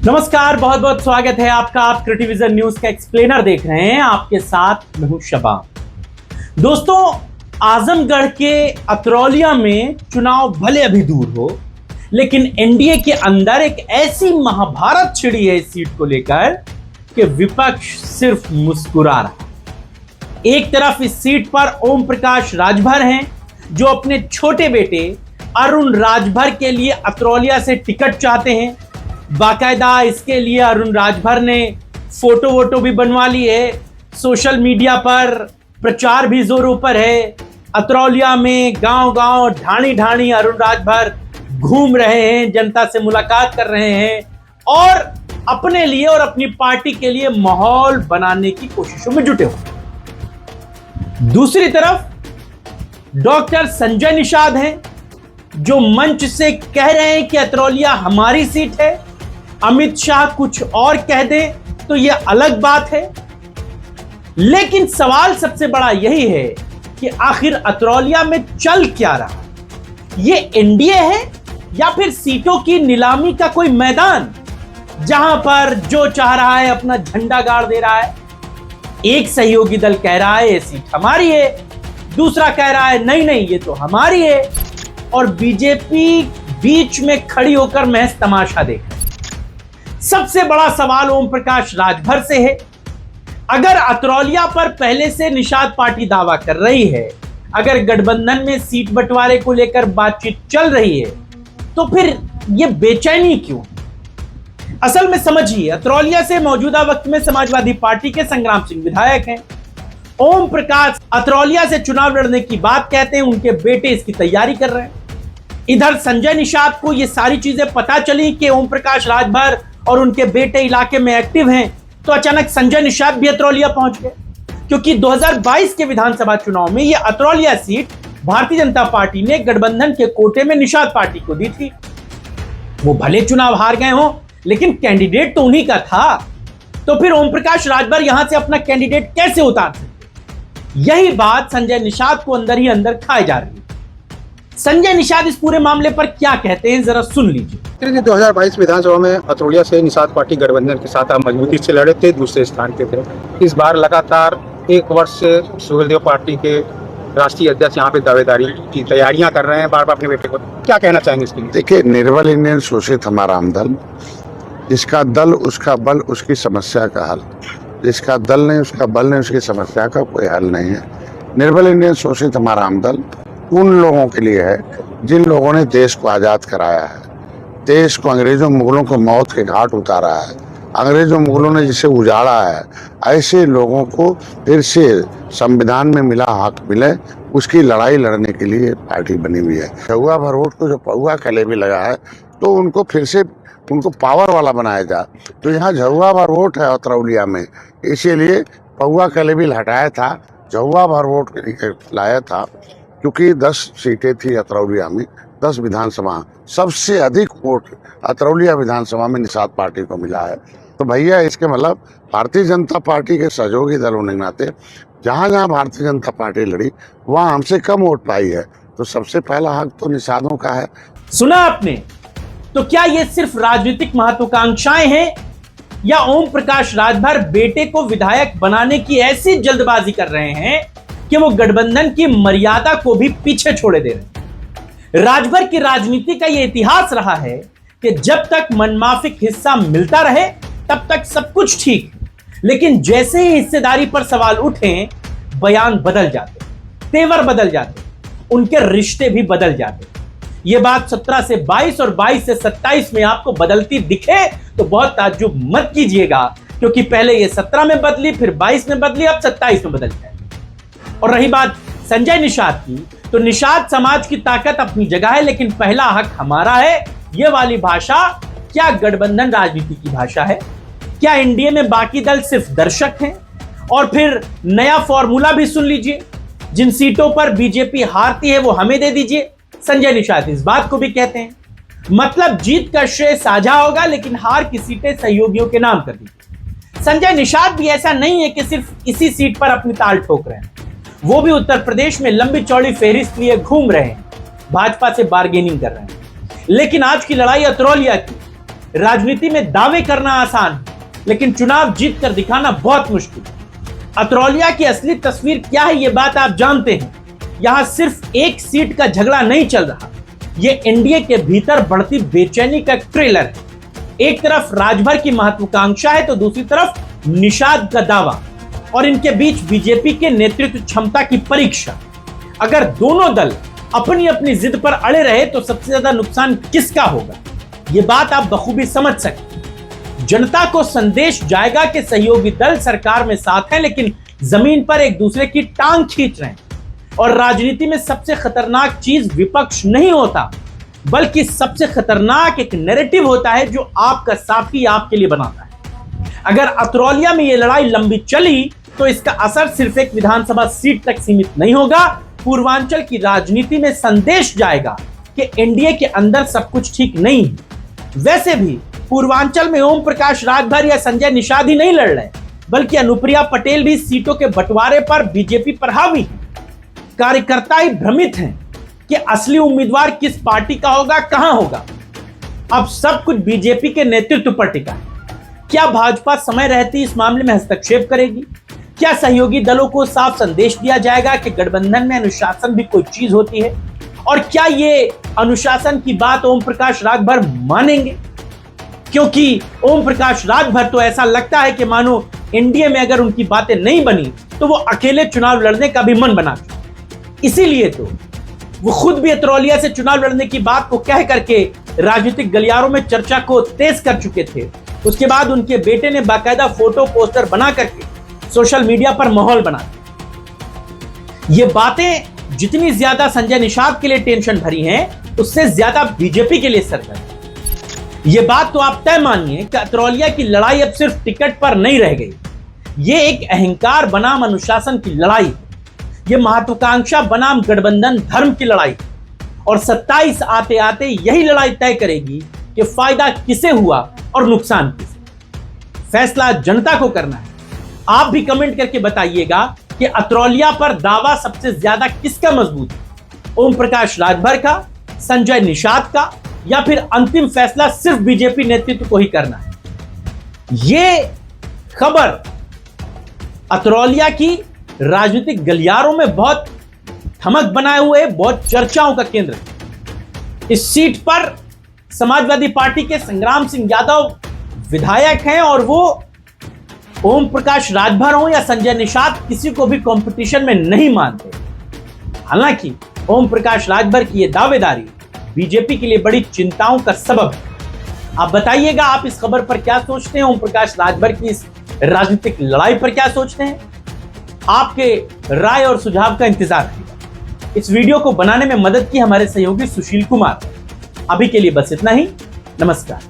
नमस्कार, बहुत बहुत स्वागत है आपका। आप क्रिटिविजन न्यूज का एक्सप्लेनर देख रहे हैं। आपके साथ मैं हूं शबाब। दोस्तों, आजमगढ़ के अतरौलिया में चुनाव भले अभी दूर हो, लेकिन एनडीए के अंदर एक ऐसी महाभारत छिड़ी है इस सीट को लेकर कि विपक्ष सिर्फ मुस्कुरा रहा है। एक तरफ इस सीट पर ओम प्रकाश राजभर हैं, जो अपने छोटे बेटे अरुण राजभर के लिए अतरौलिया से टिकट चाहते हैं। बाकायदा इसके लिए अरुण राजभर ने फोटो वोटो भी बनवा ली है। सोशल मीडिया पर प्रचार भी जोरों पर है। अतरौलिया में गांव गांव ढाणी ढाणी अरुण राजभर घूम रहे हैं, जनता से मुलाकात कर रहे हैं और अपने लिए और अपनी पार्टी के लिए माहौल बनाने की कोशिशों में जुटे हुए। दूसरी तरफ डॉक्टर संजय निषाद हैं, जो मंच से कह रहे हैं कि अतरौलिया हमारी सीट है। अमित शाह कुछ और कह दें तो यह अलग बात है, लेकिन सवाल सबसे बड़ा यही है कि आखिर अतरौलिया में चल क्या रहा। यह एनडीए है या फिर सीटों की नीलामी का कोई मैदान, जहां पर जो चाह रहा है अपना झंडा गाड़ दे रहा है। एक सहयोगी दल कह रहा है ये सीट हमारी है, दूसरा कह रहा है नहीं नहीं ये तो हमारी है, और बीजेपी बीच में खड़ी होकर महज तमाशा देख रही है। सबसे बड़ा सवाल ओम प्रकाश राजभर से है। अगर अतरौलिया पर पहले से निषाद पार्टी दावा कर रही है, अगर गठबंधन में सीट बंटवारे को लेकर बातचीत चल रही है, तो फिर यह बेचैनी क्यों? असल में समझिए, अतरौलिया से मौजूदा वक्त में समाजवादी पार्टी के संग्राम सिंह विधायक हैं। ओम प्रकाश अतरौलिया से चुनाव लड़ने की बात कहते हैं, उनके बेटे इसकी तैयारी कर रहे हैं। इधर संजय निषाद को ये सारी चीजें पता चली कि ओम प्रकाश राजभर और उनके बेटे इलाके में एक्टिव हैं, तो अचानक संजय निषाद भी अतरौलिया पहुंच गए, क्योंकि 2022 के विधानसभा चुनाव में यह अतरौलिया सीट भारतीय जनता पार्टी ने गठबंधन के कोटे में निषाद पार्टी को दी थी। वो भले चुनाव हार गए हों, लेकिन कैंडिडेट तो उन्हीं का था। तो फिर ओम प्रकाश राजभर यहां से अपना कैंडिडेट कैसे उतार सकते? यही बात संजय निषाद को अंदर ही अंदर खाई जा रही है। संजय निषाद इस पूरे मामले पर क्या कहते हैं, जरा सुन लीजिए। 2022 विधानसभा में अतरौलिया से निषाद पार्टी गठबंधन के साथ मजबूती से लड़े थे, दूसरे स्थान पे थे। इस बार लगातार एक वर्ष से सुहेलदेव पार्टी के राष्ट्रीय अध्यक्ष यहाँ पे दावेदारी की तैयारियां कर रहे हैं। बार बार अपने बेटे को क्या कहना चाहेंगे इसके लिए? देखिए, निर्बल इंडियन शोषित हमारा दल, जिसका दल उसका बल, उसकी समस्या का हल। जिसका दल नहीं उसका बल नहीं, उसकी समस्या का कोई हल नहीं है। निर्बल इंडियन शोषित हमारा दल उन लोगों के लिए है जिन लोगों ने देश को आज़ाद कराया है, देश को अंग्रेजों मुगलों को मौत के घाट उतारा है, अंग्रेजों मुगलों ने जिसे उजाड़ा है। ऐसे लोगों को फिर से संविधान में मिला हक मिले, उसकी लड़ाई लड़ने के लिए पार्टी बनी हुई है। झुआ भर वोट को जो पौआ कले भी लगा है, तो उनको फिर से उनको पावर वाला बनाया जाए। तो यहाँ झुआ भर वोट है अतरौलिया में, इसीलिए पौआ कले भी हटाया था, झुआ भर वोट लाया था, क्योंकि 10 सीटें थी अतरौलिया में, 10 विधानसभा। सबसे अधिक वोट अतरौलिया विधानसभा में निषाद पार्टी को मिला है। तो भैया, इसके मतलब भारतीय जनता पार्टी के सहयोगी दल होने के नाते जहाँ जहाँ भारतीय जनता पार्टी लड़ी, वहाँ हमसे कम वोट पाई है। तो सबसे पहला हक तो निषादों का है। सुना आपने? तो क्या ये सिर्फ राजनीतिक महत्वाकांक्षाएं हैं, या ओम प्रकाश राजभर बेटे को विधायक बनाने की ऐसी जल्दबाजी कर रहे हैं कि वो गठबंधन की मर्यादा को भी पीछे छोड़े दे रहे हैं? राजभर की राजनीति का यह इतिहास रहा है कि जब तक मनमाफिक हिस्सा मिलता रहे तब तक सब कुछ ठीक है, लेकिन जैसे ही हिस्सेदारी पर सवाल उठे, बयान बदल जाते, तेवर बदल जाते, उनके रिश्ते भी बदल जाते। ये बात 17 से 22 और 22 से 27 में आपको बदलती दिखे तो बहुत ताज्जुब मत कीजिएगा, क्योंकि पहले ये 17 में बदली, फिर 22 में बदली, अब 27 में बदल जाए। और रही बात संजय निषाद की, तो निषाद समाज की ताकत अपनी जगह है, लेकिन पहला हक हमारा है, ये वाली भाषा क्या गठबंधन राजनीति की भाषा है? क्या एनडीए में बाकी दल सिर्फ दर्शक हैं? और फिर नया फॉर्मूला भी सुन लीजिए, जिन सीटों पर बीजेपी हारती है वो हमें दे दीजिए। संजय निषाद इस बात को भी कहते हैं, मतलब जीत का श्रेय साझा होगा, लेकिन हार की सीटें सहयोगियों के नाम कर दीजिए। संजय निषाद भी ऐसा नहीं है कि सिर्फ इसी सीट पर अपनी ताल ठोक रहे हैं, वो भी उत्तर प्रदेश में लंबी चौड़ी फेहरिस्त लिए घूम रहे हैं, भाजपा से बार्गेनिंग कर रहे हैं। लेकिन आज की लड़ाई अतरौलिया की, राजनीति में दावे करना आसान है, लेकिन चुनाव जीत कर दिखाना बहुत मुश्किल है। अतरौलिया की असली तस्वीर क्या है, यह बात आप जानते हैं। यहां सिर्फ एक सीट का झगड़ा नहीं चल रहा, यह एनडीए के भीतर बढ़ती बेचैनी का ट्रेलर है। एक तरफ राजभर की महत्वाकांक्षा है तो दूसरी तरफ निषाद का दावा, और इनके बीच बीजेपी के नेतृत्व क्षमता की परीक्षा। अगर दोनों दल अपनी अपनी जिद पर अड़े रहे तो सबसे ज्यादा नुकसान किसका होगा, यह बात आप बखूबी समझ सकते हैं। जनता को संदेश जाएगा कि सहयोगी दल सरकार में साथ हैं, लेकिन जमीन पर एक दूसरे की टांग खींच रहे हैं। और राजनीति में सबसे खतरनाक चीज विपक्ष नहीं होता, बल्कि सबसे खतरनाक एक नैरेटिव होता है जो आपका साथी आपके लिए बनाता है। अगर अतरौलिया में यह लड़ाई लंबी चली तो इसका असर सिर्फ एक विधानसभा सीट तक सीमित नहीं होगा, पूर्वांचल की राजनीति में संदेश जाएगा कि एनडीए के अंदर सब कुछ ठीक नहीं है। वैसे भी पूर्वांचल में ओम प्रकाश राजभर या संजय निषाद ही नहीं लड़ रहे, बल्कि अनुप्रिया पटेल भी सीटों के बंटवारे पर बीजेपी पर हावी है। कार्यकर्ता ही भ्रमित हैं कि असली उम्मीदवार किस पार्टी का होगा, कहां होगा। अब सब कुछ बीजेपी के नेतृत्व पर टिका है। क्या भाजपा समय रहती इस मामले में हस्तक्षेप करेगी? क्या सहयोगी दलों को साफ संदेश दिया जाएगा कि गठबंधन में अनुशासन भी कोई चीज होती है? और क्या ये अनुशासन की बात ओम प्रकाश राजभर मानेंगे? क्योंकि ओम प्रकाश राजभर तो ऐसा लगता है कि मानो एनडीए में अगर उनकी बातें नहीं बनी तो वो अकेले चुनाव लड़ने का भी मन बना चुके। इसीलिए तो वो खुद भी अतरौलिया से चुनाव लड़ने की बात को कह करके राजनीतिक गलियारों में चर्चा को तेज कर चुके थे। उसके बाद उनके बेटे ने बाकायदा फोटो पोस्टर बना करके सोशल मीडिया पर माहौल बना दिया। ये बातें जितनी ज्यादा संजय निषाद के लिए टेंशन भरी हैं, उससे ज्यादा बीजेपी के लिए सरदर्द। ये बात तो आप तय मानिए कि अतरौलिया की लड़ाई अब सिर्फ टिकट पर नहीं रह गई। ये एक अहंकार बनाम अनुशासन की लड़ाई है। ये महत्वाकांक्षा बनाम गठबंधन धर्म की लड़ाई, और 27 आते आते यही लड़ाई तय करेगी कि फायदा किसे हुआ और नुकसान किसे। फैसला जनता को करना है। आप भी कमेंट करके बताइएगा कि अतरौलिया पर दावा सबसे ज्यादा किसका मजबूत है, ओम प्रकाश राजभर का, संजय निषाद का, या फिर अंतिम फैसला सिर्फ बीजेपी नेतृत्व को ही करना है। यह खबर अतरौलिया की राजनीतिक गलियारों में बहुत थमक बनाए हुए बहुत चर्चाओं का केंद्र है। इस सीट पर समाजवादी पार्टी के संग्राम सिंह यादव विधायक हैं, और वो ओम प्रकाश राजभर हो या संजय निषाद किसी को भी कंपटीशन में नहीं मानते। हालांकि ओम प्रकाश राजभर की यह दावेदारी बीजेपी के लिए बड़ी चिंताओं का सबब है। आप बताइएगा, आप इस खबर पर क्या सोचते हैं? ओम प्रकाश राजभर की इस राजनीतिक लड़ाई पर क्या सोचते हैं? आपके राय और सुझाव का इंतजार करेगा। इस वीडियो को बनाने में मदद की हमारे सहयोगी सुशील कुमार। अभी के लिए बस इतना ही। नमस्कार।